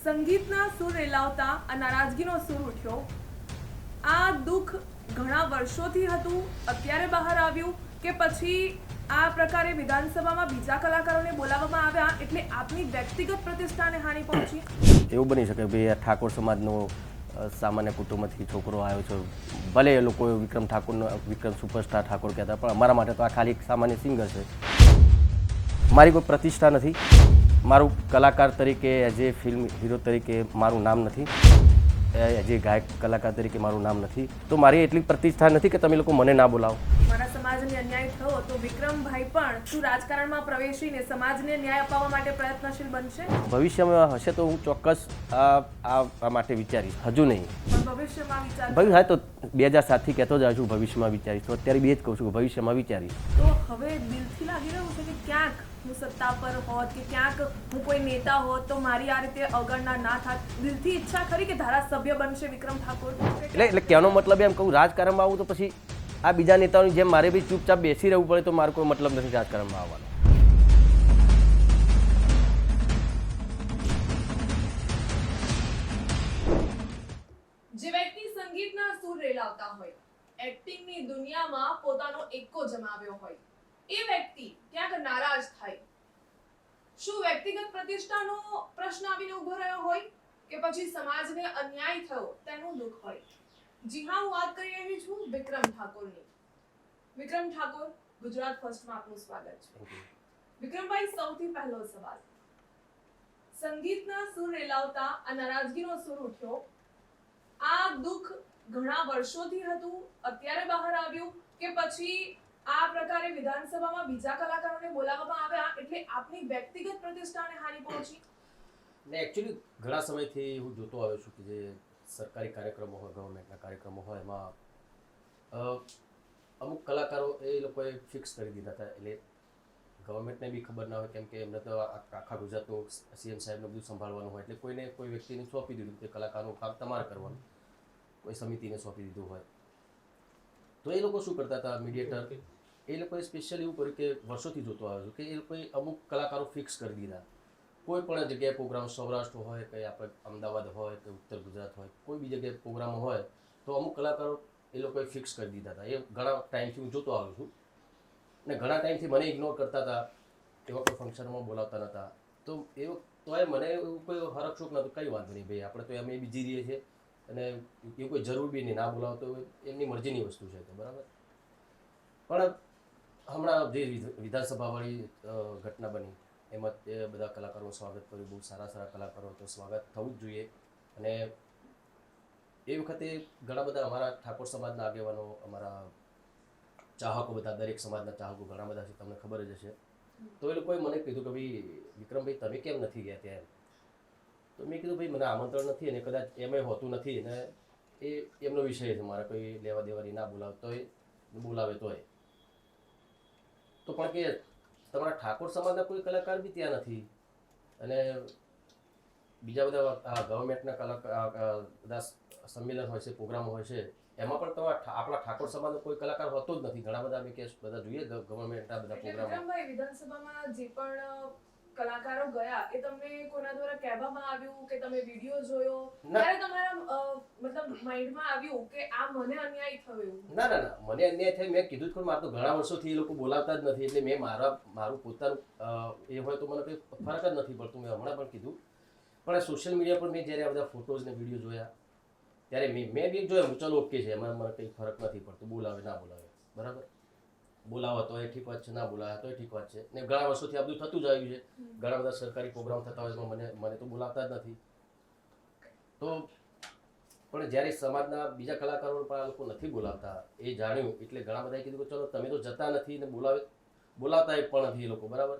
સંગીતના સૂર રેલાવતા આ નારાજગીનો સૂર ઉઠ્યો. આ દુઃખ ઘણા વર્ષોથી હતું, અત્યારે બહાર આવ્યું કે પછી આ પ્રકારે વિધાનસભામાં બીજા કલાકારોને બોલાવવામાં આવ્યા એટલે આપની વ્યક્તિગત પ્રતિષ્ઠાને હાનિ પહોંચી? એવું બની શકે ભાઈ, આ ઠાકોર સમાજનો સામાન્ય કુટુંબમાંથી છોકરો આવ્યો છે. ભલે એ લોકો વિક્રમ સુપરસ્ટાર ઠાકોર કહેતા, પણ અમારા માટે તો આ ખાલી એક સામાન્ય સિંગર છે. મારી કોઈ પ્રતિષ્ઠા નથી, મારું કલાકાર તરીકે એઝ એ ફિલ્મ હીરો તરીકે મારું નામ નથી, એઝ એ ગાયક કલાકાર તરીકે મારું નામ નથી. તો મારી એટલી પ્રતિષ્ઠા નથી કે તમે લોકો મને ના બોલાવો. મારા સમાજને અન્યાય થયો તો વિક્રમભાઈ પણ શું રાજકારણમાં પ્રવેશીને સમાજને ન્યાય અપાવવા માટે પ્રયત્નશીલ બનશે? ભવિષ્યમાં હશે તો હું ચોક્કસ આ માટે વિચારીશ, હજુ નહીં. પણ ભવિષ્યમાં વિચાર ભવિષ્ય હા તો 2007થી કહેતો જ છું ભવિષ્યમાં વિચારીશ, તો અત્યારે બી એ જ કહું છું કે ભવિષ્યમાં વિચારીશ. તો હવે દિલથી લાગી રહ્યું છે કે ક્યાંક હું સત્તા પર હોત કે ક્યાંક હું કોઈ નેતા હોત તો મારી આ રીતે અવગણના ના થાત. દિલથી ઈચ્છા ખરી કે ધારાસભ્ય બનશે વિક્રમ ઠાકોર? એટલે કહેવાનો મતલબ એમ કહું, રાજકારણમાં આવું તો પછી આ બીજા નેતાઓની જેમ મારે બી ચૂપચાપ બેસી રહેવું પડે તો મારો કોઈ મતલબ નથી રાજકારણમાં આવવાનો. જે વ્યક્તિ સંગીતના સૂર રેલાવતા હોય, એક્ટિંગની દુનિયામાં પોતાનો એક્કો જમાવ્યો હોય, એ વ્યક્તિ ક્યાંક નારાજ થાય. શું વ્યક્તિગત પ્રતિષ્ઠાનો પ્રશ્ન આવીને ઉભો રહ્યો હોય કે પછી સમાજને અન્યાય થયો તેનું દુઃખ હોય? જી હા, હું વાત કરી રહી છું વિક્રમ ઠાકોરની. વિક્રમ ઠાકોર, ગુજરાત ફર્સ્ટમાં આપનું સ્વાગત છે. વિક્રમભાઈ, સૌથી પહેલો સવાલ, સંગીતના સૂર રેલાવતા આ નારાજગીનો સૂર ઉઠ્યો. આ દુઃખ ઘણા વર્ષોથી હતું, અત્યારે બહાર આવ્યું કે પછી આ પ્રકારે વિધાનસભામાં બીજા કલાકારોને બોલાવવામાં આવ્યા એટલે આપની વ્યક્તિગત પ્રતિષ્ઠાને હાનિ પહોંચી? ને એકચ્યુઅલી ઘણા સમયથી હું જોતો આવ્યો છું કે જે સરકારી કાર્યક્રમો હોય, ગવર્મેન્ટના કાર્યક્રમો હોય, એમાં અમુક કલાકારો એ લોકોએ ફિક્સ કરી દીધા હતા. એટલે ગવર્મેન્ટને બી ખબર ના હોય, કેમ કે એમને તો આખા ગુજરાતનું સીએમ સાહેબને બધું સંભાળવાનું હોય, એટલે કોઈને કોઈ વ્યક્તિને સોંપી દીધું કે કલાકારનું કામ તમારે કરવાનું, કોઈ સમિતિને સોંપી દીધું હોય. તો એ લોકો શું કરતા હતા, મીડિયેટર, એ લોકોએ સ્પેશિયલી એવું કર્યું કે વર્ષોથી જોતો આવ્યો છું કે એ લોકોએ અમુક કલાકારો ફિક્સ કરી દીધા. કોઈ પણ જગ્યાએ પ્રોગ્રામ, સૌરાષ્ટ્ર હોય કે આપણે અમદાવાદ હોય કે ઉત્તર ગુજરાત હોય, કોઈ બી જગ્યાએ પ્રોગ્રામ હોય તો અમુક કલાકારો એ લોકોએ ફિક્સ કરી દીધા હતા. એ ઘણા ટાઈમથી હું જોતો આવ્યો છું ને ઘણા ટાઈમથી મને ઇગ્નોર કરતા હતા, એવા કોઈ ફંક્શનમાં બોલાવતા નહોતા. તો તોય મને એવું કોઈ હરકશોક નહોતું, કંઈ વાંધો નહીં ભાઈ, આપણે તો અમે બીજી રહીએ છીએ અને એવું કોઈ જરૂર બી નહીં, ના બોલાવતો એમની મરજીની વસ્તુ છે તો બરાબર. પણ હમણાં જે વિધાનસભાવાળી ઘટના બની એમાં એ બધા કલાકારોનું સ્વાગત કર્યું, બહુ સારા સારા કલાકારો, તો સ્વાગત થવું જ જોઈએ. અને એ વખતે ઘણા બધા અમારા ઠાકોર સમાજના આગેવાનો, અમારા ચાહકો, બધા દરેક સમાજના ચાહકો ઘણા બધા છે, તમને ખબર જ હશે. તો એ લોકોએ મને કીધું કે ભાઈ વિક્રમભાઈ તમે કેમ નથી ગયા ત્યાં? તો મેં કીધું ભાઈ મને આમંત્રણ નથી અને કદાચ એમ હોતું નથી અને એ એમનો વિષય છે, મારે કોઈ લેવા દેવાની, ના બોલાવતોય બોલાવે તોય. તો પણ કે તમારા ઠાકોર સમાજના કોઈ કલાકાર બી ત્યાં નથી અને બીજા બધા ગવર્મેન્ટના કલાકાર બધા સંમેલન હોય છે, પ્રોગ્રામો હોય છે, એમાં પણ આપણા ઠાકોર સમાજનો કોઈ કલાકાર હોતો જ નથી. ઘણા બધા અમે કે બધા જોઈએ ગવર્મેન્ટના બધા પ્રોગ્રામો. વિક્રમભાઈ, વિધાનસભામાં જે પણ કલાકારો ગયા એ તમને કોના દ્વારા કહેવામાં આવ્યું કે તમે વિડિયો જોયો ત્યારે તમારા મતલબ માઇન્ડમાં આવ્યું કે આ મને અન્યાય થયો એવું? ના ના ના, મને અન્યાય થયો મેં કીધું જ, પણ મારે તો ઘણા વર્ષોથી એ લોકો બોલાવતા જ નથી, એટલે મેં મારું પોતાનું એ હોય તો મને કંઈ ફરક જ નથી પડતું. મેં હમણાં પણ કીધું, પણ સોશિયલ મીડિયા પર મેં જ્યારે આ બધા ફોટોઝ ને વિડીયો જોયા ત્યારે મેં બી જોયા, ચલો ઓકે છે, એમાં મને કંઈ ફરક નથી પડતું, બોલાવે ના બોલાવે બરાબર. બોલાવો તો એ ઠીક વાત છે, ના બોલાવે તો એ ઠીક વાત છે. ને ઘણા વર્ષોથી આ બધું થતું જ આવ્યું છે. ઘણા બધા સરકારી પ્રોગ્રામ થતા હોય એમાં મને તો બોલાવતા જ નથી. તો પણ જ્યારે સમાજના બીજા કલાકારો પણ આ લોકો નથી બોલાવતા એ જાણ્યું એટલે ઘણા બધાએ કીધું કે ચલો તમે તો જતા નથી ને બોલાવતા પણ નથી એ લોકો બરાબર.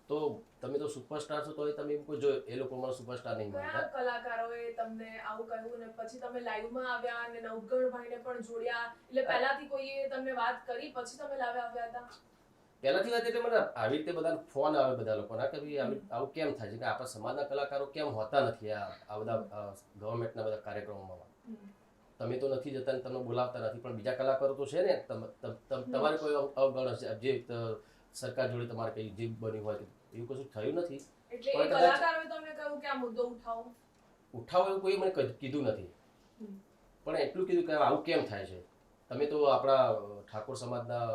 તો તમે તો સુપરસ્ટાર છો તો તમે કોઈ જોયો, એ લોકો મને સુપરસ્ટાર નહીં માનતા. કયા કલાકારોએ તમને આવું કહ્યું ને પછી તમે લાઈવમાં આવ્યા અને નવગણભાઈને પણ જોડ્યા, એટલે પહેલાથી કોઈએ તમને વાત કરી પછી તમે લાઈવ આવ્યા હતા? પહેલાથી વાત એટલે મને આવી રીતે બધા ફોન આવે બધા લોકોના કે ભાઈ આવું કેમ થાય છે કે આપણા સમાજના કલાકારો કેમ હોતા નથી આ બધા ગવર્મેન્ટના બધા કાર્યક્રમોમાં? તમે તો નથી જતા ને તમને બોલાવતા નથી, પણ બીજા કલાકારો તો છે ને, તમારે કોઈ અવગણ હશે જે સરકાર જોડે તમારે કંઈ જીવ બની હોય એવું કશું થયું નથી. એટલે પણ એ કદાચ કલાકારોએ તમને કહ્યું કે આ મુદ્દો ઉઠાવો? ઉઠાવો એવું કોઈ મને કીધું નથી, હમ. પણ એટલું કીધું કે આવું કેમ થાય છે, તમે તો આપણા ઠાકોર સમાજના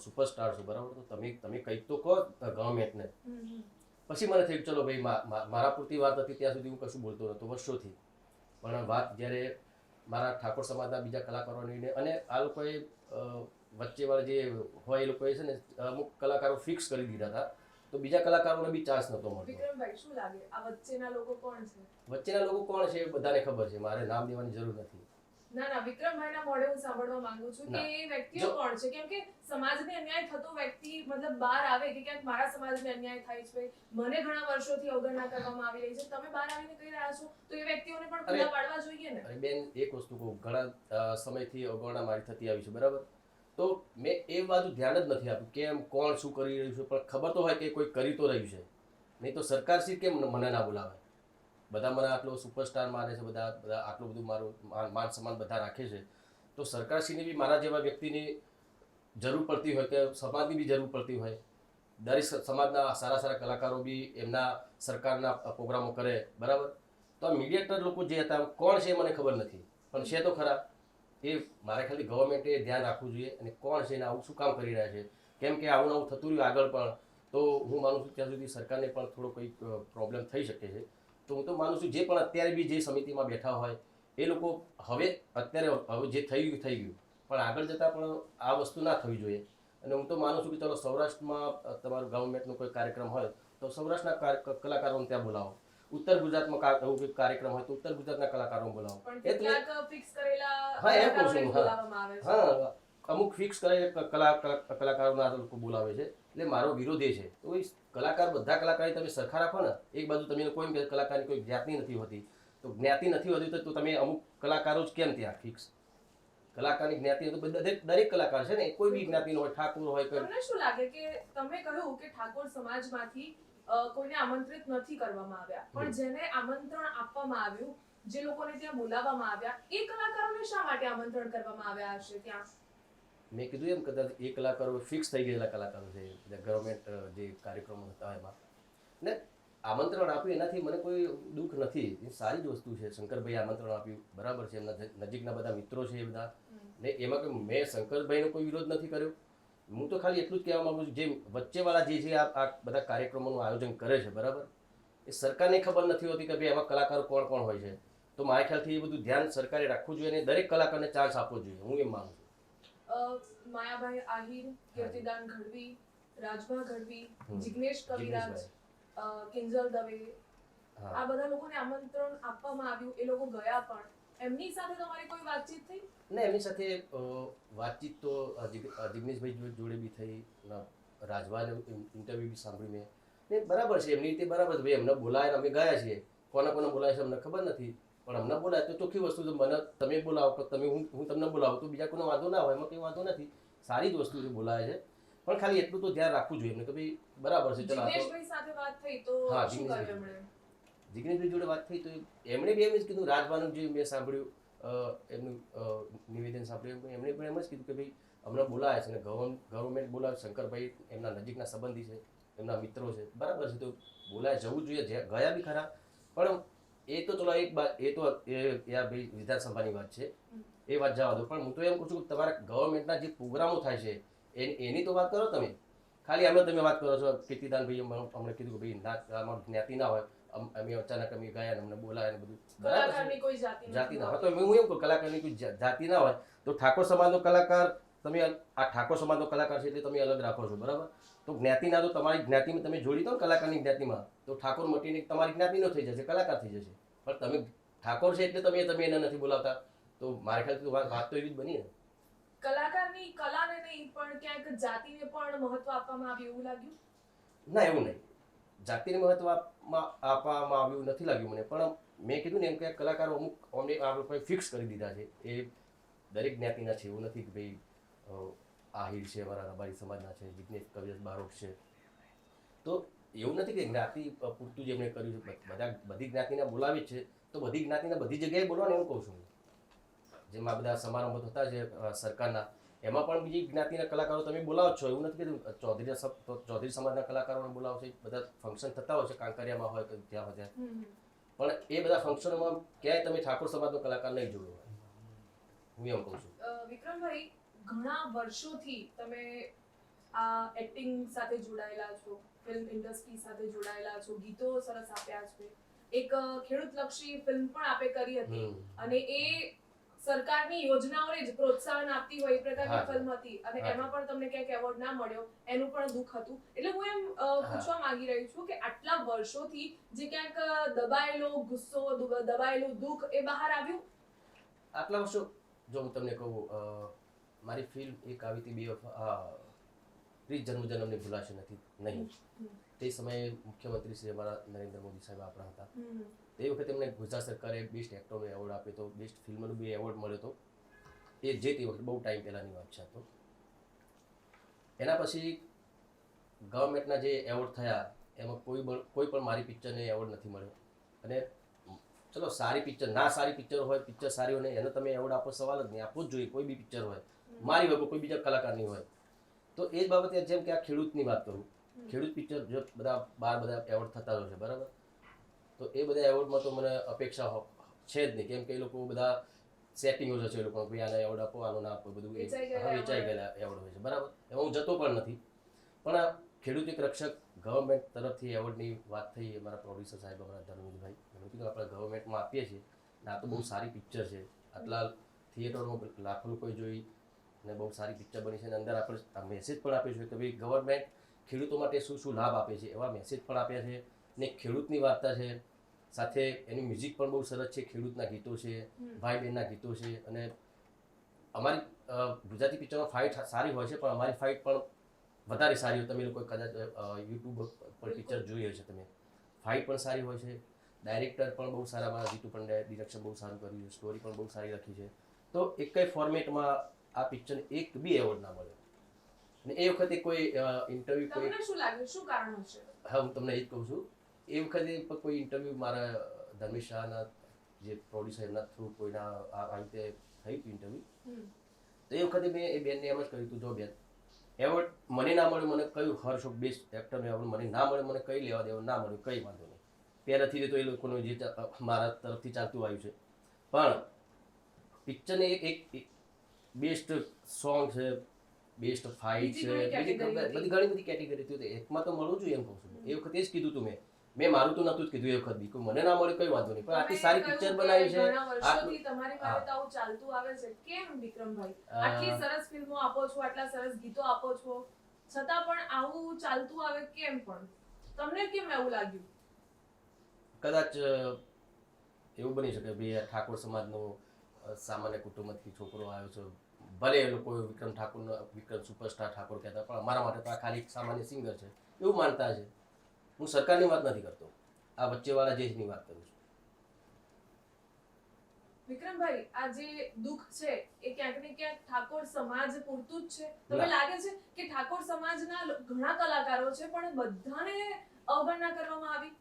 સુપરસ્ટાર છો, બરાબર, તો તમે કંઈક તો કહો ગવર્મેન્ટને. પછી મને થયું ચલો ભાઈ મારા પૂરતી વાત હતી ત્યાં સુધી હું કશું બોલતો નહોતો વર્ષોથી, પણ વાત જ્યારે મારા ઠાકોર સમાજના બીજા કલાકારોની અને આ લોકોએ વચ્ચેવાળા જે હોય એ લોકોએ છે ને અમુક કલાકારો ફિક્સ કરી દીધા હતા, તો બીજા કલાકારોને બી ચાન્સ નહોતો મળતો. વિક્રમભાઈ, શું લાગે આ વચ્ચેના લોકો કોણ છે? વચ્ચેના લોકો કોણ છે એ બધાને ખબર છે, મારે નામ દેવાની જરૂર નથી. ના, વિક્રમભાઈના મોઢે હું સાંભળવા માંગુ છું કે એ વ્યક્તિઓ કોણ છે, કેમ કે સમાજને અન્યાય થતો વ્યક્તિ મતલબ બહાર આવે કે ક્યાંક મારા સમાજને અન્યાય થાય છે, મને ઘણા વર્ષોથી અવગણના કરવામાં આવી રહી છે, તમે બહાર આવીને કહી રહ્યા છો, તો એ વ્યક્તિઓને પણ ખુલ્લા પાડવા જોઈએ ને. અરે બેન, એક વસ્તુ કહું, ઘણા સમયથી અવગણના મારી થતી આવી છે, બરાબર, તો મેં એ બાજુ ધ્યાન જ નથી આપ્યું કેમ કોણ શું કરી રહ્યું છે, પણ ખબર તો હોય કે કોઈ કરી તો રહ્યું છે, નહીં તો સરકાર શ્રી કેમ મને ના બોલાવે? બધા મને આટલો સુપરસ્ટાર માને છે, બધા આટલું બધું મારું માન સન્માન બધા રાખે છે, તો સરકારશ્રીને બી મારા જેવા વ્યક્તિની જરૂર પડતી હોય કે સમાજની બી જરૂર પડતી હોય. દરેક સમાજના સારા સારા કલાકારો બી એમના સરકારના પ્રોગ્રામો કરે, બરાબર, તો આ મીડિયેટર લોકો જે હતા કોણ છે મને ખબર નથી, પણ છે તો ખરા. એ મારે ખાલી ગવર્મેન્ટે ધ્યાન રાખવું જોઈએ અને કોણ છે ને આવું શું કામ કરી રહ્યા છે, કેમ કે આવું નવું થતું રહ્યું આગળ પણ તો હું માનું છું ત્યાં સુધી સરકારને પણ થોડો કોઈ પ્રોબ્લેમ થઈ શકે છે. તો હું તો માનું છું જે પણ અત્યારે બી જે સમિતિમાં બેઠા હોય એ લોકો અત્યારે જે થઈ ગયું, પણ આગળ જતાં પણ આ વસ્તુ ના થવી જોઈએ. અને હું તો માનું છું કે ચલો સૌરાષ્ટ્રમાં તમારું ગવર્મેન્ટનો કોઈ કાર્યક્રમ હોય તો સૌરાષ્ટ્રના કલાકારોને ત્યાં બોલાવો, ઉત્તર ગુજરાતમાં કોઈ કાર્યક્રમ હોય તો ઉત્તર ગુજરાતના કલાકારોને બોલાવો. હા, એમ કહું છું. હા, અમુક ફિક્સ કલાકારોના આ લોકો બોલાવે છે, એટલે મારો વિરોધ એ છે તો એ કલાકાર બધા કલાકાર તમે સરખા રાખો ને. એક બાજુ તમે કોઈ કલાકારની કોઈ જ્ઞાતિ નથી હોતી, તો જ્ઞાતિ નથી હોતી તો તમે અમુક કલાકારો જ કેમ ત્યાં ફિક્સ? કલાકારની જ્ઞાતિ તો દરેક કલાકાર છે ને, કોઈ બી જ્ઞાતિનો હોય, ઠાકોર હોય. તમને શું લાગે કે તમે કહ્યું કે ઠાકોર સમાજમાંથી કોઈને આમંત્રિત નથી કરવામાં આવ્યા, પણ જેને આમંત્રણ આપવામાં આવ્યું, જે લોકોને ત્યાં બોલાવવામાં આવ્યા, એ કલાકારોને શા માટે આમંત્રણ કરવામાં આવ્યા હશે ત્યાં? મેં કીધું એમ કદાચ એ કલાકારો ફિક્સ થઈ ગયેલા કલાકારો છે, ગવર્મેન્ટ જે કાર્યક્રમો હતા એમાં ને આમંત્રણ આપ્યું એનાથી મને કોઈ દુઃખ નથી, એ સારી જ વસ્તુ છે. શંકરભાઈ આમંત્રણ આપ્યું, બરાબર છે, એમના નજીકના બધા મિત્રો છે એ બધા, ને એમાં કે મેં શંકરભાઈનો કોઈ વિરોધ નથી કર્યો. હું તો ખાલી એટલું જ કહેવા માંગુ છું જે વચ્ચેવાળા જે આ બધા કાર્યક્રમોનું આયોજન કરે છે, બરાબર, એ સરકારને ખબર નથી હોતી કે ભાઈ એમાં કલાકારો કોણ કોણ હોય છે. તો મારા ખ્યાલથી એ બધું ધ્યાન સરકારે રાખવું જોઈએ અને દરેક કલાકારને ચાન્સ આપવો જોઈએ, હું એમ માનું છું. માયાભાઈ આહિર, કીર્તિદાન ગઢવી, રાજભા ગઢવી, જિગ્નેશ કવિરાજ, કિંજલ દવે, આ બધા લોકોને આમંત્રણ આપવામાં આવ્યું, એ લોકો ગયા, પણ એમની સાથે તમારી કોઈ વાતચીત થઈ? ને એમની સાથે વાતચીત તો જિગ્નેશભાઈ જોડે બી થઈ, રાજભાને ઇન્ટરવ્યૂ બી સાંભળ્યું મેં, ને બરાબર છે એમની રીતે બરાબર છે. ભાઈ એમને બોલાય અમે ગયા છીએ, કોને બોલાય છે અમને ખબર નથી, પણ અમને બોલાય તો ચોખ્ખી વસ્તુ છે. મને તમે બોલાવો કે હું તમને બોલાવું તો બીજા કોઈનો વાંધો ના હોય, એમાં કંઈ વાંધો નથી, સારી જ વસ્તુ છે, બોલાય છે. પણ ખાલી એટલું તો ધ્યાન રાખવું જોઈએ એમને કે ભાઈ બરાબર છે. ચલો જિગ્નેશભાઈ સાથે વાત થઈ તો શું કહ્યું એમણે? જિગ્નેશભાઈ જોડે વાત થઈ તો એમણે બી એમ જ કીધું, રાજભાનું જે મેં સાંભળ્યું એમનું નિવેદન સાંભળ્યું, એમણે પણ એમ જ કીધું કે ભાઈ અમને બોલાવે છે ને ગવર્મેન્ટ બોલાવે. શંકરભાઈ એમના નજીકના સંબંધી છે, એમના મિત્રો છે, બરાબર છે, તો બોલાય જવું જોઈએ. ગયા બી ખરા, પણ એ તો ચલો એક વાત, એ તો ભાઈ વિધાનસભાની વાત છે, એ વાત જવા દો. પણ હું તો એમ કહું છું કે તમારા ગવર્મેન્ટના જે પ્રોગ્રામો થાય છે એની તો વાત કરો તમે. ખાલી આમ તમે વાત કરો છો. કીર્તિદાનભાઈ અમને કીધું કે ભાઈ અમારું જ્ઞાતિ ના હોય, અમે અચાનક અમે ગયા ને અમને બોલાય ને બધું, કલાકારની કોઈ જાતિ ના હોય તો હું એમ કહું કલાકારની કોઈ જાતિ ના હોય તો ઠાકોર સમાજનો કલાકાર તમે આ ઠાકોર સમાજનો કલાકાર છે એટલે તમે અલગ રાખો છો, બરાબર, તો જ્ઞાતિના તો તમારી જ્ઞાતિમાં તમે જોડી દો ને કલાકારની જ્ઞાતિમાં, તો ઠાકોર મટીને તમારી જ્ઞાતિનો થઈ જશે, કલાકાર થઈ જશે. પણ તમે ઠાકોર છે એટલે તમે એને નથી બોલાવતા, તો મારા ખ્યાલથી વાત તો એવી જ બની ને. કલાકારની કલાને નહીં પણ ક્યાંક જાતિને પણ મહત્વ આપવામાં આવ્યું એવું લાગ્યું? ના, એવું નહીં, જાતિને મહત્વ આપવામાં આવ્યું નથી લાગ્યું મને. પણ મેં કીધું ને એમ કે કલાકારો અમુક અમને આ લોકોએ ફિક્સ કરી દીધા છે, એ દરેક જ્ઞાતિના છે, એવું નથી કે ભાઈ આહિર છે અમારા રબારી સમાજના છે, જિગ્નેશ કવિરાજ બારોટ છે, તો એવું નથી કે જ્ઞાતિ પૂરતું જ એમણે કર્યું છે. બધી જ્ઞાતિના બોલાવી છે તો બધી જ્ઞાતિના બધી જગ્યાએ બોલવાનું એમ કહું છું. જેમાં બધા સમારંભો થતા છે સરકારના, એમાં પણ બીજી જ્ઞાતિના કલાકારો તમે બોલાવો છો, એવું નથી કીધું ચૌધરી સમાજના કલાકારોને બોલાવો છો, બધા ફંક્શન થતા હોય છે, કાંકરિયામાં હોય કે ત્યાં હોય ત્યાં, હમ. પણ એ બધા ફંક્શનોમાં ક્યાંય તમે ઠાકોર સમાજનો કલાકાર નહીં જોયો હોય, હું એમ કહું છું. વિક્રમભાઈ, ઘણા વર્ષોથી તમે આ એક્ટિંગ સાથે જોડાયેલા છો, ફિલ્મ ઇન્ડસ્ટ્રી સાથે જોડાયેલા છો, ગીતો સરસ આપ્યા છે, એક ખેડૂતલક્ષી ફિલ્મ પણ આપે કરી હતી હમ. અને એ સરકારની યોજનાઓને જ પ્રોત્સાહન આપતી હોય એ પ્રકારની હા. ફિલ્મ હતી અને હા. એમાં પણ તમને ક્યાંક એવોર્ડ ના મળ્યો, એનું પણ દુઃખ હતું. એટલે હું એમ પૂછવા માંગી રહી છું કે આટલા વર્ષોથી જે ક્યાંક દબાયેલો ગુસ્સો, દબાયેલું દુઃખ એ બહાર આવ્યું. આટલા વર્ષો જો હું તમને કહું, મારી ફિલ્મ એક આવી હતી પ્રીત જન્મજન્મની ભૂલાશે નથી નહીં. તે સમયે મુખ્યમંત્રી શ્રી અમારા નરેન્દ્ર મોદી સાહેબ આપણા હતા. તે વખતે એમને ગુજરાત સરકારે બેસ્ટ એક્ટરનો એવોર્ડ આપ્યો હતો, બેસ્ટ ફિલ્મનો બી એવોર્ડ મળ્યો હતો. એ જે તે વખતે બહુ ટાઈમ પહેલાંની વાત છે. તો એના પછી ગવર્મેન્ટના જે એવોર્ડ થયા એમાં કોઈ પણ મારી પિક્ચરને એવોર્ડ નથી મળ્યો. અને ચલો સારી પિક્ચર, ના સારી પિક્ચર હોય, પિક્ચર સારી હોય ને એને તમે એવોર્ડ આપો, સવાલ જ નહીં, આપવો જ જોઈએ. કોઈ બી પિક્ચર હોય, મારી વગર કોઈ બીજા કલાકારની હોય. તો એ જ બાબતે જેમ કે આ ખેડૂતની વાત કરું, ખેડૂત પિક્ચર જો બધા એવોર્ડ થતા હોય છે, બરાબર, તો એ બધા એવોર્ડમાં તો મને અપેક્ષા છે જ નહીં, કેમ કે એ લોકો બધા સેટિંગો જ છે. એ લોકો ભાઈ આને એવોર્ડ આપો, આનો ના આપો, બધું વેચાઈ ગયેલા એવોર્ડ હોય છે, બરાબર. એમાં હું જતો પણ નથી. પણ આ ખેડૂત એક રક્ષક ગવર્મેન્ટ તરફથી એવોર્ડની વાત થઈ, અમારા પ્રોડ્યુસર સાહેબ, અમારા ધર્મેશભાઈ, એમણે કીધું આપણે ગવર્મેન્ટમાં આપીએ છીએ ને આ તો બહુ સારી પિક્ચર છે, આટલા થિયેટરમાં લાખો લોકોએ જોઈ અને બહુ સારી પિક્ચર બની છે. અને અંદર આપણે આ મેસેજ પણ આપ્યો છે કે ભાઈ ગવર્મેન્ટ ખેડૂતો માટે શું શું લાભ આપે છે, એવા મેસેજ પણ આપ્યા છે. ને ખેડૂતની વાર્તા છે, સાથે એનું મ્યુઝિક પણ બહુ સરસ છે, ખેડૂતના ગીતો છે, ભાઈ બહેનના ગીતો છે. અને અમારી ગુજરાતી પિક્ચરમાં ફાઇટ સારી હોય છે, પણ અમારી ફાઇટ પણ વધારે સારી હોય. તમે લોકો કદાચ યુટ્યુબ પર પિક્ચર જોઈ હશે તમે, ફાઇટ પણ સારી હોય છે. ડાયરેક્ટર પણ બહુ સારા, મારા જીતુ પંડ્યાએ ડિરેક્શન બહુ સારું કર્યું છે, સ્ટોરી પણ બહુ સારી લખી છે. તો એક કઈ ફોર્મેટમાં આ પિક્ચરને એક બી એવોર્ડ ના મળ્યો. અને એ વખતે કોઈ ઇન્ટરવ્યુ, કોઈ તમને શું લાગે શું કારણ હશે? હા, હું તમને એ જ કહું છું. એ વખતે કોઈ ઇન્ટરવ્યુ મારા ધર્મેશ શાહના જે પ્રોડ્યુસર એમના થ્રુ કોઈના આ રીતે થઈ હતું ઇન્ટરવ્યુ. તો એ વખતે મેં એ બેનને એમ જ કહ્યું હતું, જો બેન એવોર્ડ મને ના મળ્યું, મને કયું હર્ષ બેસ્ટ એક્ટરનો એવોર્ડ મને ના મળ્યો, મને કઈ લેવા દેવા ના મળ્યું, કઈ વાંધો નહીં. પહેલાંથી તો એ લોકોનું જે મારા તરફથી ચાલતું આવ્યું છે. પણ પિક્ચરને એક બેસ્ટ સોંગ છે, બેસ્ટ ફાઇટ છે, બધી ઘણી બધી કેટેગરી હતી, એકમાં તો મળવું જોઈએ એમ કહું છું. એ વખતે જ કીધું તું મેં મારું તો નતું જ કીધું એ વખત બી, મને ના મળે કઈ વાંધો નહીં, પણ આટલી સારી પિક્ચર બનાવી છે. વર્ષોથી તમારી પાસે તો આવું ચાલતું આવે છે, કેમ વિક્રમભાઈ આટલી સરસ ફિલ્મો આપો છો, આટલા સરસ ગીતો આપો છો, છતાં પણ આવું ચાલતું આવે કેમ? પણ તમને કેમ એવું લાગ્યું? કદાચ એવું બની શકે ભાઈ ઠાકોર સમાજનો સામાન્ય કુટુંબમાંથી છોકરો આવ્યો છે, ભલે એ લોકો વિક્રમ સુપરસ્ટાર ઠાકોર કહેતા, પણ અમારા માટે તો આ ખાલી એક સામાન્ય સિંગર છે એવું માનતા છે. હું સરકારની વાત નથી કરતો, આ વચ્ચેવાળા દેશની વાત કરું છું. વિક્રમભાઈ, આ જે દુઃખ છે એ ક્યાંક ને ક્યાંક ઠાકોર સમાજ પૂરતું જ છે? તમને લાગે છે કે ઠાકોર સમાજના ઘણા કલાકારો છે પણ બધાને અવગણના કરવામાં આવી?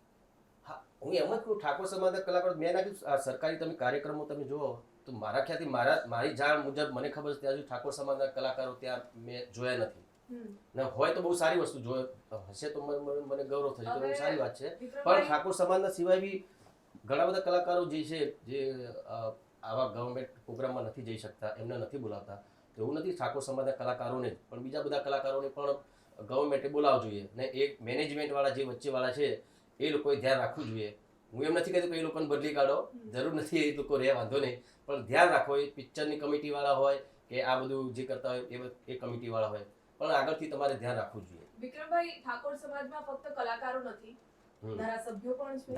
હા, હું એમ જ કહું, ઠાકોર સમાજના કલાકારો મેં નાખ્યું સરકારી તમે કાર્યક્રમો તમે જુઓ તો મારા ખ્યાલથી મારી જાણ મુજબ મને ખબર છે ત્યાં સુધી ઠાકોર સમાજના કલાકારો ત્યાં મેં જોયા નથી. ને હોય તો બહુ સારી વસ્તુ, જો હશે તો મને ગૌરવ થશે, તો બહુ સારી વાત છે. પણ ઠાકોર સમાજના સિવાય બી ઘણા બધા કલાકારો જે છે જે આવા ગવર્મેન્ટ પ્રોગ્રામમાં નથી જઈ શકતા, એમને નથી બોલાવતા. તો એવું નથી ઠાકોર સમાજના કલાકારોને, પણ બીજા બધા કલાકારોને પણ ગવર્મેન્ટે બોલાવવા જોઈએ. ને એક મેનેજમેન્ટવાળા જે વચ્ચેવાળા છે એ લોકોએ ધ્યાન રાખવું જોઈએ. હું એમ નથી કહેતો કે એ લોકોને બદલી કાઢો, જરૂર નથી એ લોકો રહે, વાંધો નહીં, પણ ધ્યાન રાખો. એ પિક્ચરની કમિટીવાળા હોય કે આ બધું જે કરતા હોય એ કમિટીવાળા હોય, પણ આગળથી તમારે ધ્યાન રાખવું જોઈએ. વિક્રમભાઈ, ઠાકોર સમાજમાં ફક્ત કલાકારો નથી, ધારાસભ્યો પણ છે,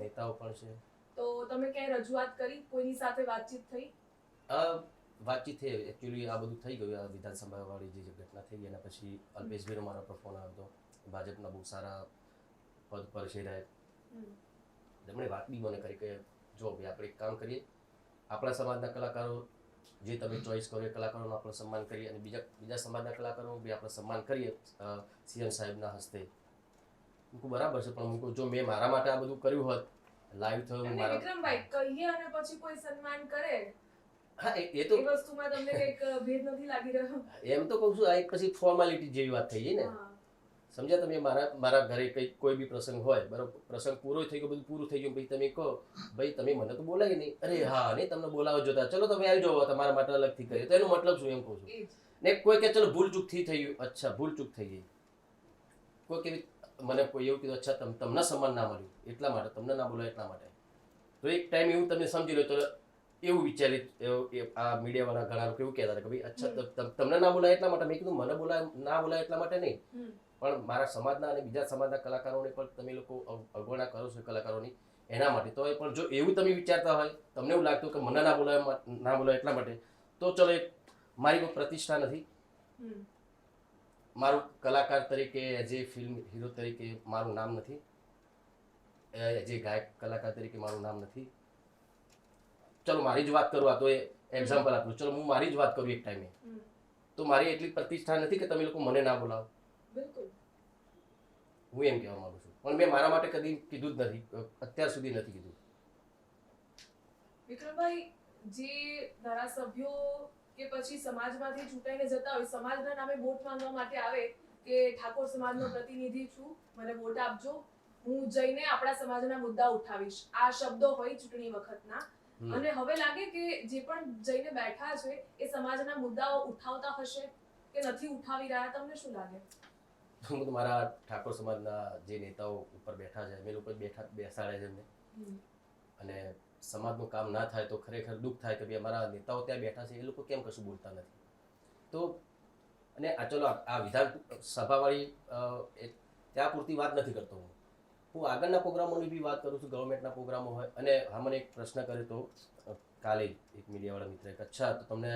નેતાઓ પણ છે. તો તમે ક્યાંય રજૂઆત કરી, કોઈની સાથે વાતચીત થઈ? વાતચીત થઈ, એકચ્યુઅલી આ બધું થઈ ગયું, આ વિધાનસભાવાળી જે ઘટના થઈ એના પછી અલ્પેશભાઈનો મારા પર ફોન આવ્યો હતો, ભાજપના બહુ સારા પદ પર છે રહે. એમણે વાત બી મને કરી કે જો ભાઈ આપણે એક કામ કરીએ, આપણા સમાજના કલાકારો જે તમે ચોઈસ કરો એ કલાકારોનું આપણે સન્માન કરીએ, અને બીજા સમાજના કલાકારોનું બી આપણે સન્માન કરીએ સીએમ સાહેબના હસ્તે. હું બરાબર છે, પણ હું જો મેં મારા માટે આ બધું કર્યું હોત, લાઈવ થયું મારા. વિક્રમભાઈ, કહીએ અને પછી કોઈ સન્માન કરે હા એ તો એ વસ્તુમાં તમને કંઈક ભેદ નથી લાગી રહ્યો? એમ તો કહું છું, આ એક પછી ફોર્માલિટી જેવી વાત થઈ ગઈ ને. હા. સમજ્યા તમે? મારા ઘરે કોઈ બી પ્રસંગ હોય, બરાબર, પ્રસંગ પૂરો થઈ ગયો, બધું પૂરું થઈ ગયું, પછી તમે કહો ભાઈ તમે મને તો બોલાવી નહીં, અરે હા નહીં તમને બોલાવો જોતા, ચલો તમે આવી જાઓ, તમારા માટે અલગથી કરીએ, તો એનો મતલબ શું? એમ કહું છું. એ જ. ને કોઈ કે ચલો ભૂલ ચૂક થઈ ગયું, અચ્છા ભૂલ ચૂક થઈ ગઈ, કોઈ કેવી મને કોઈ એવું કીધું, અચ્છા તમને સન્માન ના મળ્યું એટલા માટે, તમને ના બોલાય એટલા માટે, તો એક ટાઈમ એવું તમે સમજી લો, તો એવું વિચારી આ મીડિયાવાળા ઘણા લોકો એવું કહેતા હતા કે ભાઈ અચ્છા તમને ના બોલાય એટલા માટે. મેં કીધું મને ના બોલાય એટલા માટે નહીં, પણ મારા સમાજના અને બીજા સમાજના કલાકારોને પણ તમે લોકો અવગણના કરો છો કલાકારોની, એના માટે. તો પણ જો એવું તમે વિચારતા હોય, તમને એવું લાગતું કે મને ના બોલાય એટલા માટે, તો ચલો મારી કોઈ પ્રતિષ્ઠા નથી, મારું કલાકાર તરીકે, એઝ એ ફિલ્મ હીરો તરીકે મારું નામ નથી, એઝ એ ગાયક કલાકાર તરીકે મારું નામ નથી. ચલો મારી જ વાત કરું, આ તો એક્ઝામ્પલ આપું, ચલો હું મારી જ વાત કરું એક ટાઈમે, તો મારી એટલી પ્રતિષ્ઠા નથી કે તમે લોકો મને ના બોલાવો. બિલકુલ. હું એમ કહેવા માંગુ છું, પણ મેં મારા માટે કદી કીધું જ નથી, અત્યાર સુધી નથી કીધું. વિક્રમભાઈ, જે ધારાસભ્યો કે પછી સમાજમાંથી ચૂંટાઈને જતા હોય, સમાજના નામે વોટ માંગવા માટે આવે કે ઠાકોર સમાજનો પ્રતિનિધિ છું, મને વોટ આપજો, હું જઈને આપણા સમાજના મુદ્દા ઉઠાવીશ, આ શબ્દો હોય ચૂંટણી વખતના. અને હવે લાગે કે જે પણ જઈને બેઠા છે એ સમાજના મુદ્દાઓ ઉઠાવતા હશે કે નથી ઉઠાવી રહ્યા? તમને શું લાગે? હું તો મારા ઠાકોર સમાજના જે નેતાઓ ઉપર બેઠા છે, એ લોકો બેસાડે છે એમને, અને સમાજનું કામ ના થાય તો ખરેખર દુઃખ થાય કે ભાઈ અમારા નેતાઓ ત્યાં બેઠા છે, એ લોકો કેમ કશું બોલતા નથી. તો અને આ ચલો આ વિધાન સભાવાળી ત્યાં પૂરતી વાત નથી કરતો હું આગળના પ્રોગ્રામોની બી વાત કરું છું, ગવર્મેન્ટના પ્રોગ્રામો હોય. અને હા, મને એક પ્રશ્ન કર્યો તો કાલે એક મીડિયાવાળા મિત્રએ કે અચ્છા તો તમને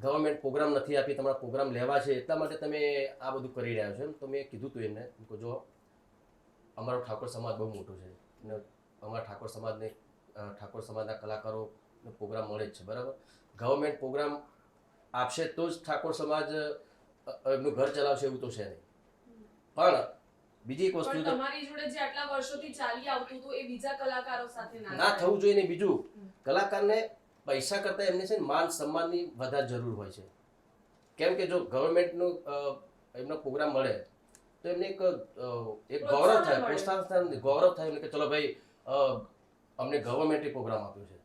ગવર્મેન્ટ પ્રોગ્રામ નથી આપી, તમારા પ્રોગ્રામ લેવા છે એટલા માટે તમે આ બધું કરી રહ્યા છો એમ? તો મેં કીધું હતું એમને, જો અમારો ઠાકોર સમાજ બહુ મોટો છે અને અમારા ઠાકોર સમાજના કલાકારોનો પ્રોગ્રામ મળે જ છે, બરાબર. ગવર્મેન્ટ પ્રોગ્રામ આપશે તો જ ઠાકોર સમાજ એમનું ઘર ચલાવશે એવું તો છે નહીં. પણ બીજી એક વસ્તુ, તમારી જોડે જે આટલા વર્ષોથી ચાલી આવતું હતું એ બીજા કલાકારો સાથે ના થવું જોઈએ ને. બીજું, કલાકારને પૈસા કરતા એમને છે ને માન સન્માનની વધારે જરૂર હોય છે. કેમ કે જો ગવર્મેન્ટનું એમનો પ્રોગ્રામ મળે તો એમને એક ગૌરવ થાય, પ્રોત્સાહન, ગૌરવ થાય એમને કે ચલો ભાઈ અમને ગવર્મેન્ટે પ્રોગ્રામ આપ્યો છે.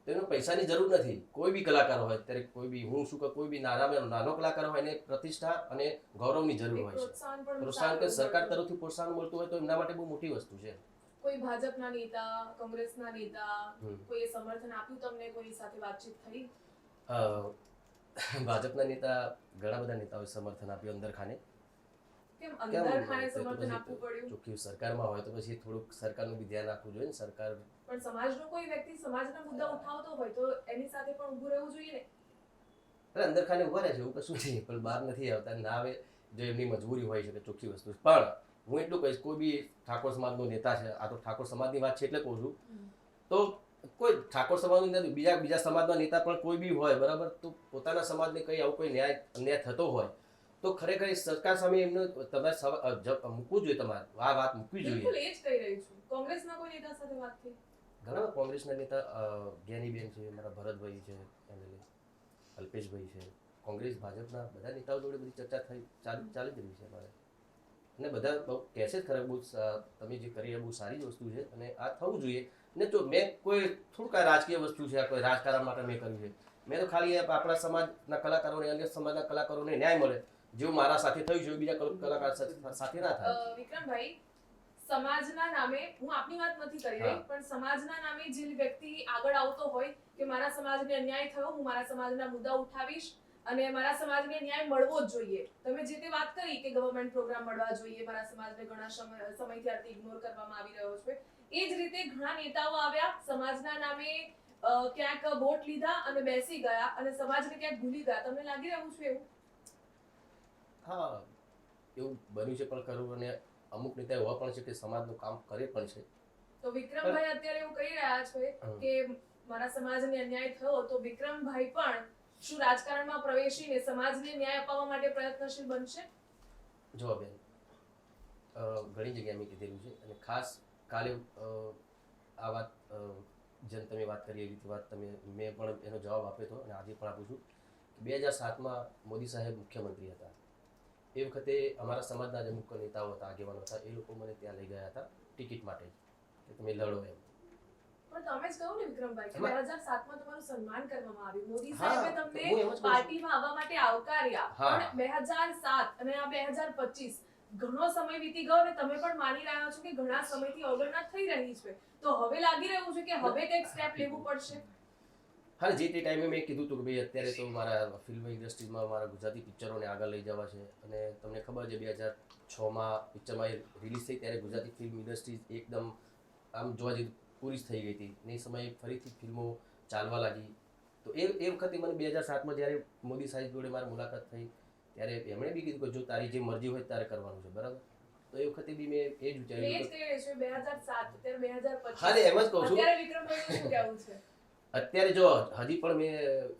તો એને પૈસાની જરૂર નથી. કોઈ બી કલાકાર હોય, અત્યારે કોઈ બી, હું શું કે કોઈ બી નાનો કલાકાર હોય એને પ્રતિષ્ઠા અને ગૌરવની જરૂર હોય છે. પ્રોત્સાહન કે સરકાર તરફથી પ્રોત્સાહન મળતું હોય તો એમના માટે બહુ મોટી વસ્તુ છે. કોઈ ભાજપના નેતા, કોંગ્રેસના નેતા કોઈ સમર્થન આપ્યું તમને? કોઈ સાથે વાતચીત થઈ? ભાજપના નેતા, ઘણા બધા નેતાઓએ સમર્થન આપ્યું અંદર ખાને. કેમ અંદર ખાને સમર્થન આપવું પડ્યું? ચોખ્ખી સરકારમાં હોય તો પછી થોડુંક સરકારનું બી ધ્યાન રાખવું જોઈએ ને. સરકાર પણ સમાજનો કોઈ વ્યક્તિ સમાજના મુદ્દા ઉઠાવતો હોય તો એની સાથે પણ ઊભું રહેવું જોઈએ ને. અંદર ખાને ઉભા રહે છે એવું કશું નહીં, પણ બહાર નથી આવતા. ના આવે જો એમની મજબૂરી હોય છે કે ચોખ્ખી વસ્તુ. પણ હું એટલું કહીશ, કોઈ બી ઠાકોર સમાજનો નેતા છે, આ તો ઠાકોર સમાજની વાત છે એટલે કહું છું, તો કોઈ ઠાકોર સમાજનું નથી, બીજા સમાજના નેતા પણ કોઈ બી હોય, બરાબર, તો પોતાના સમાજને કંઈ આવું કોઈ અન્યાય થતો હોય તો ખરેખર સરકાર સામે એમને તમારે મૂકવું જોઈએ, તમારે આ વાત મૂકવી જોઈએ. બિલકુલ એ જ કહી રહી છું. કોંગ્રેસના કોઈ નેતા સાથે વાત થઈ? ઘણા કોંગ્રેસના નેતા, જ્ઞાનીબેન છે, મારા ભરતભાઈ છે, અલ્પેશભાઈ છે, કોંગ્રેસ ભાજપના બધા નેતાઓ જોડે બધી ચર્ચા ચાલી જ રહી છે અમારે. અને બધા બહુ કહે છે ખરેખર બહુ તમે જે કરી એ બહુ સારી જ વસ્તુ છે અને આ થવું જોઈએ. ને તો મેં કોઈ થોડુંક આ રાજકીય વસ્તુ છે, આ કોઈ રાજકારણ માટે મેં કર્યું છે. મેં તો ખાલી આપણા સમાજના કલાકારોને, અન્ય સમાજના કલાકારોને ન્યાય મળે, જેવું મારા સાથે થયું છે બીજા કલાકાર સાથે ના થાય. વિક્રમભાઈ, સમાજના નામે, હું આપની વાત નથી કરી રહી, પણ સમાજના નામે જે વ્યક્તિ આગળ આવતો હોય કે મારા સમાજને અન્યાય થયો, હું મારા સમાજના મુદ્દા ઉઠાવીશ અને મારા સમાજને ન્યાય મળવો જ જોઈએ. તમે જે તે વાત કરી કે ગવર્મેન્ટ પ્રોગ્રામ મળવા જોઈએ, મારા સમાજને ઘણા સમયથી આથી ઇગ્નોર કરવામાં આવી રહ્યો છે, એ જ રીતે ઘણા નેતાઓ આવ્યા, સમાજના નામે ક્યાંક વોટ લીધા અને બેસી ગયા અને સમાજને ક્યાંક ભૂલી ગયા. તમને લાગી રહ્યું છે એવું? હા, એવું બન્યું છે પણ ખરું, અને અમુક નેતા એવા પણ છે કે સમાજનું કામ કરે પણ છે. તો વિક્રમભાઈ અત્યારે એવું કહી રહ્યા છે કે મારા સમાજને અન્યાય થયો, તો વિક્રમભાઈ પણ શું રાજકારણમાં પ્રવેશીને સમાજને ન્યાય અપાવવા માટે પ્રયત્નશીલ બનશે? જો બેન, ઘણી જગ્યાએ મેં કીધેલું છે અને ખાસ કાલે આ વાત જેમ તમે વાત કરી એ રીતે વાત મેં પણ એનો જવાબ આપ્યો હતો અને આજે પણ આપું છું કે 2007માં મોદી સાહેબ મુખ્યમંત્રી હતા. એ વખતે અમારા સમાજના જે અમુક નેતાઓ હતા, આગેવાનો હતા, એ લોકો મને ત્યાં લઈ ગયા હતા ટિકિટ માટે કે તમે લડો એમ. પણ તમે જ કહો ને વિક્રમભાઈ કે 2007માં તમારું સન્માન કરવામાં આવ્યું, મોદી હા, સાહેબે હું એમ જ તમને કહું છું. પાર્ટીમાં આવવા માટે આવકાર્યા. હા. પણ 2007 અને આ 2025 ઘણો સમય વીતી ગયો અને તમે પણ માની રહ્યા છો કે ઘણા સમયથી અવગણના થઈ રહી છે, તો હવે લાગી રહ્યું છે કે હવે કંઈક સ્ટેપ લેવું પડશે. હા, જે તે ટાઈમે મેં કીધું હતું કે ભાઈ અત્યારે તો મારા ફિલ્મ ઇન્ડસ્ટ્રીમાં મારા ગુજરાતી પિક્ચરોને આગળ લઈ જવા છે. અને તમને ખબર છે 2006માં પિક્ચરમાં રિલીઝ થઈ ત્યારે ગુજરાતી ફિલ્મ ઇન્ડસ્ટ્રી એકદમ આમ જોવા જઈએ પૂરી જ થઈ ગઈ હતી ને. એ સમયે ફરીથી ફિલ્મો ચાલવા લાગી. તો એ વખતે મને 2007માં જ્યારે મોદી સાહેબ જોડે મારી મુલાકાત થઈ ત્યારે એમણે બી કીધું કે જો તારી જે મરજી હોય તારે કરવાનું છે, બરાબર. તો એ વખતે બી મેં એ જ વિચાર્યું એ જ કહે છે 2007 અત્યારે 2025. હા, એમ જ કહું છું. અત્યારે વિક્રમભાઈનું શું કહેવું છે? અત્યારે જો હજી પણ મેં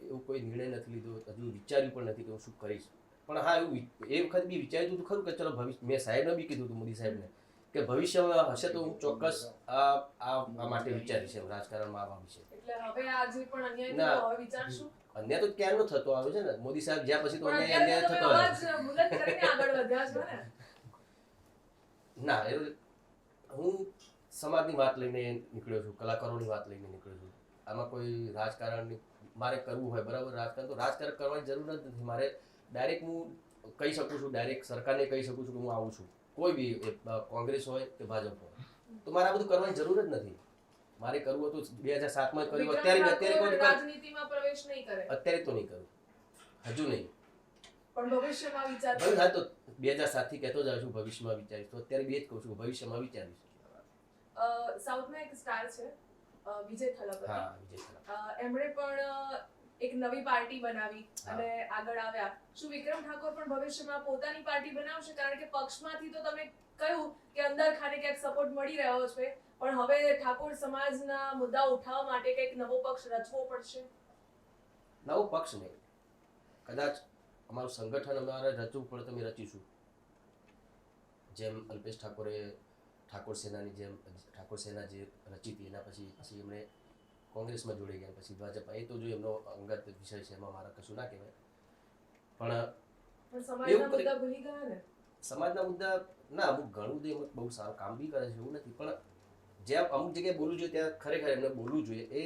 એવું કોઈ નિર્ણય નથી લીધો, હજુ વિચાર્યું પણ નથી કે હું શું કરીશ. પણ હા, એવું એ વખત બી વિચાર્યું હતું ખરું કે ચલો ભવિષ્ય, મેં સાહેબને બી કીધું હતું મોદી સાહેબને કે ભવિષ્યમાં હશે તો હું ચોક્કસ આ માટે વિચારીશ એમ, રાજકારણમાં આવવા વિશે. એટલે હવે આ જે પણ અન્યાય ના. થયો હવે વિચારશું. અન્યાય તો ક્યારનો થતો આવે છે ને, મોદી સાહેબ જ્યાં પછી તો પણ અન્યાય અત્યારે તો થતો તમે આવે છે. અવાજ બુલંદ કરીને આગળ વધ્યા છો ને. ના, હું સમાજની વાત લઈને નીકળ્યો છું, કલાકારોની વાત લઈને નીકળ્યો છું. આમાં કોઈ રાજકારણની મારે કરવું હોય, બરાબર, રાજકારણ તો રાજકારણ કરવાની જરૂર જ નથી. મારે ડાયરેક્ટ હું કહી શકું છું, ડાયરેક્ટ સરકારને કહી શકું છું કે હું આવું છું, કોઈ બી કોંગ્રેસ હોય કે ભાજપ હોય. તો મારે આ બધું કરવાની જરૂર જ નથી. મારે કરવું હતું 2007માં કર્યું, અત્યારે વિક્રમ રાજનીતિમાં પ્રવેશ નહીં કરે. અત્યારે તો નહીં કરું, હજુ નહીં. પણ ભવિષ્યમાં વિચાર ભલે હા, તો 2007 થી કહેતો જાઉં છું ભવિષ્યમાં વિચારીશ, તો અત્યારે બી જ કહું છું કે ભવિષ્યમાં વિચારીશ. સાઉથમાં એક સ્ટાર છે વિજય થલપતિ. હા, વિજય થલપતિ. એમણે પણ એક નવી પાર્ટી બનાવી અને આગળ આવ્યા. શું વિક્રમ ઠાકોર પણ ભવિષ્યમાં પોતાની પાર્ટી બનાવશે? કારણ કે પક્ષમાંથી તો તમે કહ્યું કે અંદર ખાને ક્યાંક સપોર્ટ મળી રહ્યો છે, પણ હવે ઠાકોર સમાજના મુદ્દા ઉઠાવવા માટે કંઈક નવો પક્ષ રચવો પડશે. નવો પક્ષ નહીં, કદાચ અમારું સંગઠન અમારે રચવું પડે તો અમે રચીશું. જેમ અલ્પેશ ઠાકોરે ઠાકોર સેનાની જેમ ઠાકોર સેના જે રચી હતી એના પછી એમણે કોંગ્રેસમાં જોડાઈ ગયા, પછી ભાજપ. એ તો જો એમનો અંગત વિષય છે, એમાં મારા કશું ના કહેવાય. પણ સમાજના મુદ્દા ભૂલી ગયા ને. સમાજના મુદ્દા ના, અમુક ઘણું બધું એમ બહુ સારું કામ બી કરે છે, એવું નથી. પણ જ્યાં અમુક જગ્યાએ બોલવું જોઈએ ત્યાં ખરેખર એમને બોલવું જોઈએ. એ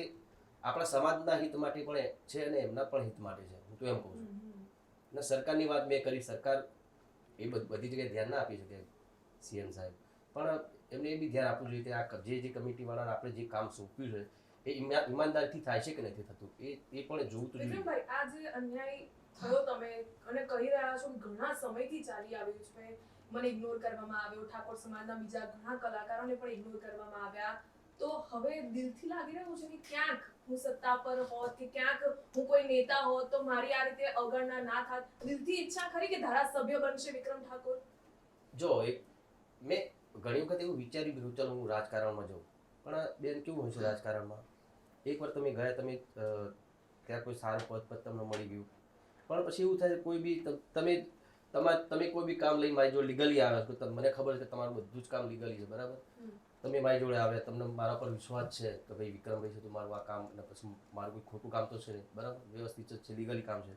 આપણા સમાજના હિત માટે પણ છે અને એમના પણ હિત માટે છે, હું તો એમ કહું છું. અને સરકારની વાત મેં કરી, સરકાર એ બધી જગ્યાએ ધ્યાન ના આપી શકે સીએમ સાહેબ, પણ એમને એ બી ધ્યાન આપવું જોઈએ કે આ જે કમિટીવાળાને આપણે જે કામ સોંપ્યું છે એ ઈમાનદારીથી થાય છે કે નથી થતું, એ પણ જોવું તો જોઈએ. વિક્રમભાઈ, આ જે અન્યાય થયો તમે અને કહી રહ્યા છો કે ઘણા સમયથી ચાલી આવ્યું છે, મને ઇગ્નોર કરવામાં આવ્યો, ઠાકોર સમાજના બીજા ઘણા કલાકારોને પણ ઇગ્નોર કરવામાં આવ્યા, તો હવે દિલથી લાગી રહ્યું છે કે ક્યાંક હું સત્તા પર હોત કે ક્યાંક હું કોઈ નેતા હોત તો મારી આ રીતે અવગણના ના થાત? દિલથી ઈચ્છા ખરી કે ધારાસભ્ય બનશે વિક્રમ ઠાકોર? જો મેં ઘણી વખત એવું વિચાર્યું કે ચાલો હું રાજકારણમાં જાઉં, પણ બેન કેવું હોય છે રાજકારણમાં, એકવાર તમે ગયા, તમે ત્યાં કોઈ સારું પદ તમને મળી ગયું, પણ પછી એવું થાય કોઈ બી તમે કોઈ બી કામ લઈને મારી જોડે લીગલી આવ્યા તો મને ખબર છે કે તમારું બધું જ કામ લીગલી છે, બરાબર. તમે મારી જોડે આવ્યા, તમને મારા પર વિશ્વાસ છે કે ભાઈ વિક્રમભાઈ છે તો મારું આ કામ, અને પછી મારું કોઈ ખોટું કામ તો છે નહીં, બરાબર, વ્યવસ્થિત જ છે, લીગલી કામ છે.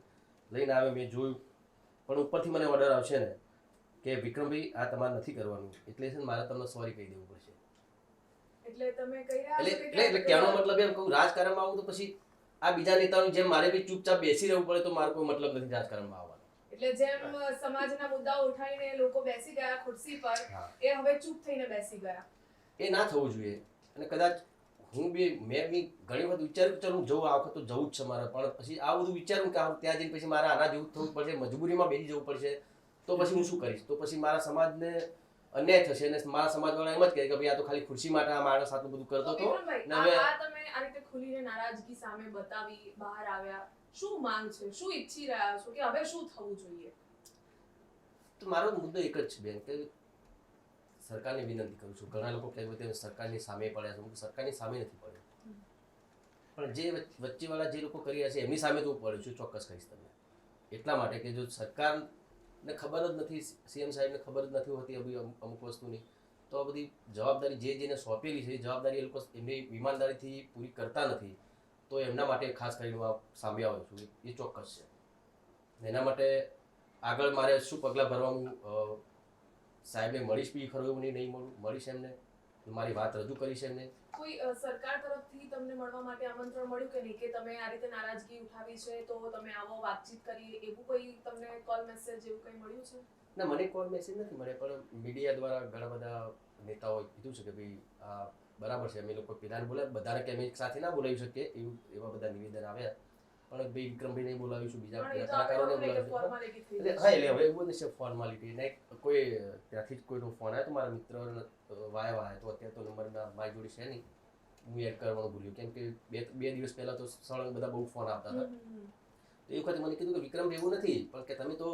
લઈને આવે, મેં જોયું, પણ ઉપરથી મને ઓર્ડર આવશે ને કે વિક્રમભાઈ આ તમારે નથી કરવાનું, એટલે છે ને મારે તમને સોરી કહી દેવું પડશે. એટલે તમે કહી રહ્યા છો કે એટલે કહેવાનો મતલબ એમ કહું, રાજકારણમાં આવું તો પછી આ બીજા નેતાઓની જેમ મારે બી ચૂપચાપ બેસી રહેવું પડે તો મારો કોઈ મતલબ નથી રાજકારણમાં આવવાનો. એટલે જેમ સમાજના મુદ્દાઓ ઉઠાવીને લોકો બેસી ગયા ખુરશી પર, એ હવે ચૂપ થઈને બેસી ગયા. એ ના થવું જોઈએ. અને કદાચ મેં બી ઘણી વખત વિચાર્યું ચાલ હું જવું, આ વખત તો જવું જ છે મારે, પણ પછી આ બધું વિચારું કે ત્યાં જઈને પછી મારે આના જેવું થવું પડશે, મજબૂરીમાં બેસી જવું પડશે, તો પછી હું શું કરીશ? તો પછી મારા સમાજને અન્યાય થશે અને મારા સમાજવાળા એમ જ કહે કે ભાઈ આ તો ખાલી ખુરશી માટે આ માણસ આટલું બધું કરતો હતો. તમે આ રીતે ખુલીને નારાજગી સામે બતાવી, બહાર આવ્યા, શું માંગ છે, શું ઈચ્છી રહ્યા છો કે હવે શું થવું જોઈએ? તો મારો મુદ્દો એક જ છે બેન, કે સરકારને વિનંતી કરું છું. ઘણા લોકો કહે છે સરકારની સામે પડ્યા છે, હું સરકારની સામે નથી પડ્યો, પણ જે વચ્ચેવાળા જે લોકો કરી રહ્યા છે એમની સામે તો હું પડ્યો છું, ચોક્કસ કહીશ તમને. એટલા માટે કે જો સરકારને ખબર જ નથી, સીએમ સાહેબને ખબર જ નથી હોતી અમુક વસ્તુની, તો આ બધી જવાબદારી જેને સોંપેલી છે એ જવાબદારી એ લોકો એમની ઈમાનદારીથી પૂરી કરતા નથી, તો એમના માટે ખાસ કરીને હું સામે આવું છું, એ ચોક્કસ છે. એના માટે આગળ મારે શું પગલાં ભરવાનું, સાહેબને મળીશ બી ખરું એવું નહીં મળું, મળીશ એમને, મારી વાત રજૂ કરીશ એમને. કોઈ સરકાર તરફથી તમને મળવા માટે આમંત્રણ મળ્યું કે નહીં, કે તમે આ રીતે નારાજગી ઉઠાવી છે તો તમે આવો, વાતચીત કરીએ, એવું કોઈ તમને કોલ મેસેજ એવું કંઈ મળ્યું છે? ના, મને કોલ મેસેજ નથી મળે, પણ મીડિયા દ્વારા ઘણા બધા નેતાઓએ કીધું છે કે ભાઈ આ બરાબર છે, અમે લોકો પેલાને બોલાવે, બધાને કે અમે એક સાથે ના બોલાવી શકીએ, એવા બધા નિવેદન આવ્યા, પણ ભાઈ વિક્રમભાઈ નહીં બોલાવીશું, બીજા કલાકારોને બોલાવીશું. હા, એટલે હવે એવું નથી ફોર્માલિટી નહીં, કોઈ ત્યાંથી જ કોઈનો ફોન આવ્યો તો મારા મિત્ર વાયા તો અત્યારે તો નંબર મારી જોડે છે નહીં, હું એડ કરવાનું ભૂલ્યું, કેમ કે બે દિવસ પહેલા તો સળંગ બધા બહુ ફોન આવતા હતા. તો એ વખતે મને કીધું કે વિક્રમભાઈ એવું નથી, પણ કે તમે તો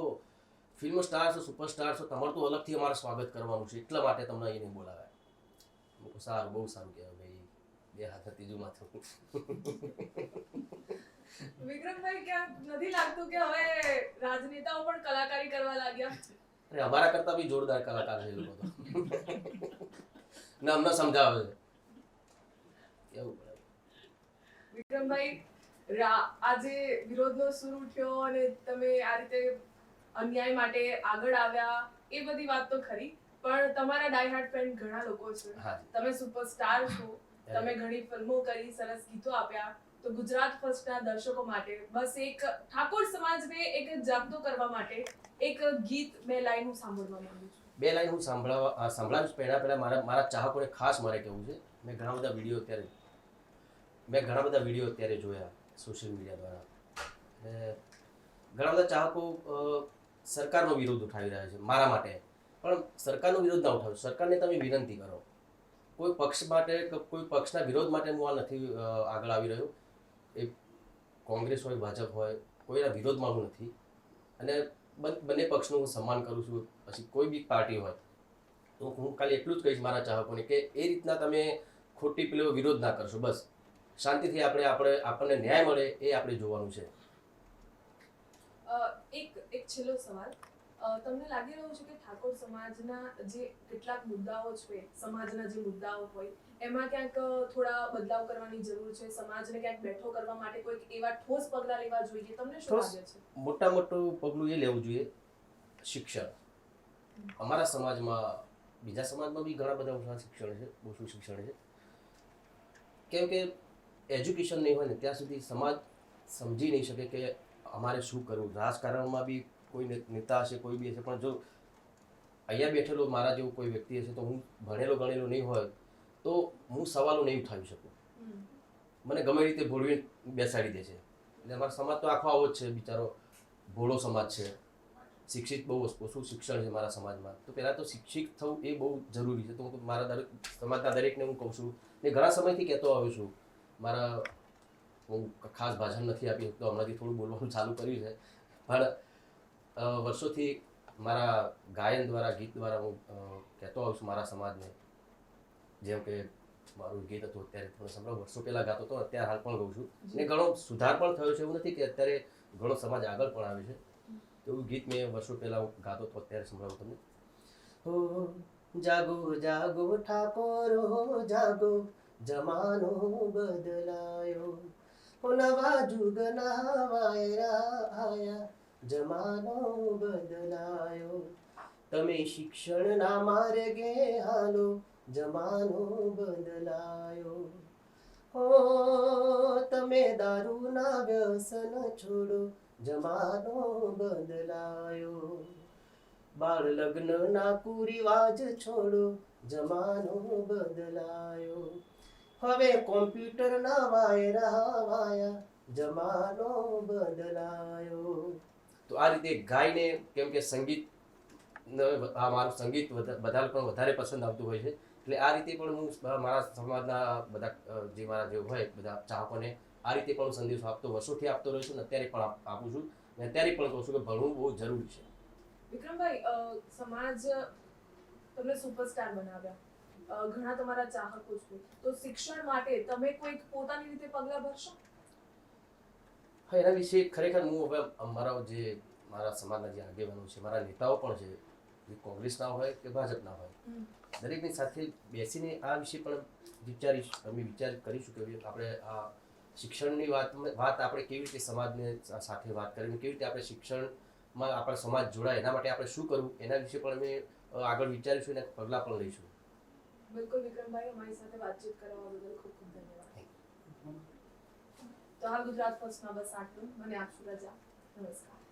ફિલ્મ સ્ટાર છો, સુપરસ્ટાર છો, તમારું તો અલગથી અમારે સ્વાગત કરવાનું છે, એટલા માટે તમને અહીં નહીં બોલાવ્યા. સારું, બહુ સારું કહેવાય ભાઈ, બે હાથ ત્રીજું માથું. વિક્રમભાઈ, ક્યાં નથી લાગતું કે હવે રાજનેતાઓ પણ કલાકારી કરવા લાગ્યા? અરે અમારા કરતા બી જોરદાર કલાકાર છે એ લોકો તો. ના, અમને સમજાવે છે એવું. વિક્રમભાઈ, આજે વિરોધનો સૂર ઉઠ્યો અને તમે આ રીતે અન્યાય માટે આગળ આવ્યા, એ બધી વાત તો ખરી, પણ તમારા ડાય હાર્ટ ફેન ઘણા લોકો છે. તમે સુપરસ્ટાર છો, તમે ઘણી ફિલ્મો કરી, સરસ ગીતો આપ્યા, તો ગુજરાત ફર્સ્ટના દર્શકો માટે બસ એક ઠાકોર સમાજને એક જાગતો કરવા માટે એક ગીત, બે લાઈન હું સાંભળવા માંગુ છું. બે લાઈન હું સંભળાવીશ. પહેલા મારા ચાહકોને ખાસ મારે કહેવું છે, મેં ઘણા બધા વિડીયો અત્યારે જોયા સોશિયલ મીડિયા દ્વારા, અને ઘણા બધા ચાહકો સરકારનો વિરોધ ઉઠાવી રહ્યા છે મારા માટે, પણ સરકારનો વિરોધ ના ઉઠાવો, સરકારને તમે વિનંતી કરો. કોઈ પક્ષ માટે, કોઈ પક્ષના વિરોધ માટે હું આ નથી આગળ આવી રહ્યો, એ કોંગ્રેસ હોય, ભાજપ હોય, કોઈના વિરોધમાં હું નથી, અને બંને પક્ષનું હું સન્માન કરું છું. પછી કોઈ બી પાર્ટી હોય તો હું ખાલી એટલું જ કહીશ મારા ચાહકોને કે એ રીતના તમે ખોટી પેલો વિરોધ ના કરશો, બસ શાંતિથી આપણને ન્યાય મળે એ આપણે જોવાનું છે. એક છેલ્લો સવાલ, તમને લાગી રહ્યું છે કે ઠાકોર સમાજના જે કેટલાક મુદ્દાઓ છે, સમાજના જે મુદ્દાઓ હોય એમાં ક્યાંક થોડા બદલાવ કરવાની જરૂર છે, સમાજને ક્યાંક બેઠો કરવા માટે કોઈક એવા ઠોસ પગલાં લેવા જોઈએ? તમને શું લાગે છે? મોટું પગલું એ લેવું જોઈએ, શિક્ષણ. અમારા સમાજમાં, બીજા સમાજમાં બી ઘણા બધા ઓછા શિક્ષણ છે, ઓછું શિક્ષણ છે, કેમ કે એજ્યુકેશન નહીં હોય ને ત્યાં સુધી સમાજ સમજી નહીં શકે કે અમારે શું કરવું. રાજકારણમાં બી કોઈ નેતા હશે, કોઈ બી હશે, પણ જો અહીંયા બેઠેલો મારા જેવું કોઈ વ્યક્તિ હશે તો હું ભણેલો ગણેલો નહીં હોય તો હું સવાલો નહીં ઉઠાવી શકું, મને ગમે રીતે ભોળવી બેસાડી દે છે. એટલે અમારો સમાજ તો આખો આવો જ છે, બિચારો ભોળો સમાજ છે, શિક્ષિત બહુ ઓછું શિક્ષણ છે મારા સમાજમાં. તો પહેલાં તો શિક્ષિત થવું એ બહુ જરૂરી છે. તો હું મારા સમાજના દરેકને હું કહું છું, ને ઘણા સમયથી કહેતો આવ્યો છું, હું ખાસ ભાષણ નથી આપી શકતો, હમણાંથી થોડું બોલવાનું ચાલુ કર્યું છે, પણ વર્ષોથી મારા ગાયન દ્વારા, ગીત દ્વારા હું કહેતો આવું છું મારા સમાજને. જેમ કે મારું ગીત હતું અત્યારે થોડો સંભળાવ, વર્ષો પહેલાં ગાતો હતો, અત્યારે હાલ પણ ગાઉં છું, ને ઘણો સુધાર પણ થયો છે. એવું નથી કે અત્યારે ઘણો સમાજ આગળ પણ આવે છે. એવું ગીત મેં વર્ષો પહેલાં ગાતો હતો, અત્યારે સંભળાવું તમને. હો જાગો જાગો ઠાકોરો જાગો, જમાનો બદલાયો, નવા જુગના વાયરા આયા, જમાનો બદલાયો, તમે શિક્ષણના માર્ગે હાલો, જમાનો બદલાયો, હો તમે દારૂના વ્યસન છોડો, જમાનો બદલાયો, બાળ લગ્નના કુરિવાજ છોડો, જમાનો બદલાયો, હવે કોમ્પ્યુટરના વાયરા વાયા, જમાનો બદલાયો. તો આ રીતે ગાઈને, કેમ કે સંગીત, મારું સંગીત બધા લોકોને વધારે પસંદ આવતું હોય છે, એટલે આ રીતે પણ હું મારા સમાજના બધા જે મારા જે હોય બધા ચાહકોને આ રીતે પણ સંદેશો આપતો, વર્ષોથી આપતો રહ્યો છું, ને અત્યારે પણ આપું છું, ને અત્યારે પણ કહું છું કે ભણવું બહુ જરૂરી છે. વિક્રમભાઈ, સમાજ તમને સુપરસ્ટાર બનાવ્યા, ઘણા તમારા ચાહકો છે, તો શિક્ષણ માટે તમે કોઈક પોતાની રીતે પગલાં ભરશો? હા, એના વિશે ખરેખર હું હવે મારા સમાજના જે આગેવાનો છે, મારા નેતાઓ પણ છે, એ કોંગ્રેસના હોય કે ભાજપના હોય, હમ. દરેકની સાથે બેસીને આ વિશે પણ અમે વિચાર કરીશું કે ભાઈ આપણે આ શિક્ષણની વાત આપણે કેવી રીતે સમાજને સાથે વાત કરીને કેવી રીતે આપણે શિક્ષણમાં આપણા સમાજ જોડાય એના માટે આપણે શું કરવું એના વિશે પણ અમે આગળ વિચારીશું અને પગલાં પણ લઈશું. બિલકુલ વિક્રમભાઈ, અમારી સાથે વાતચીત કરવા બદલ ખૂબ ખૂબ ધન્યવાદ. તો હાલ ગુજરાત ફર્સ્ટમાં બસ આટલું. મને આપશું રજા. નમસ્કાર.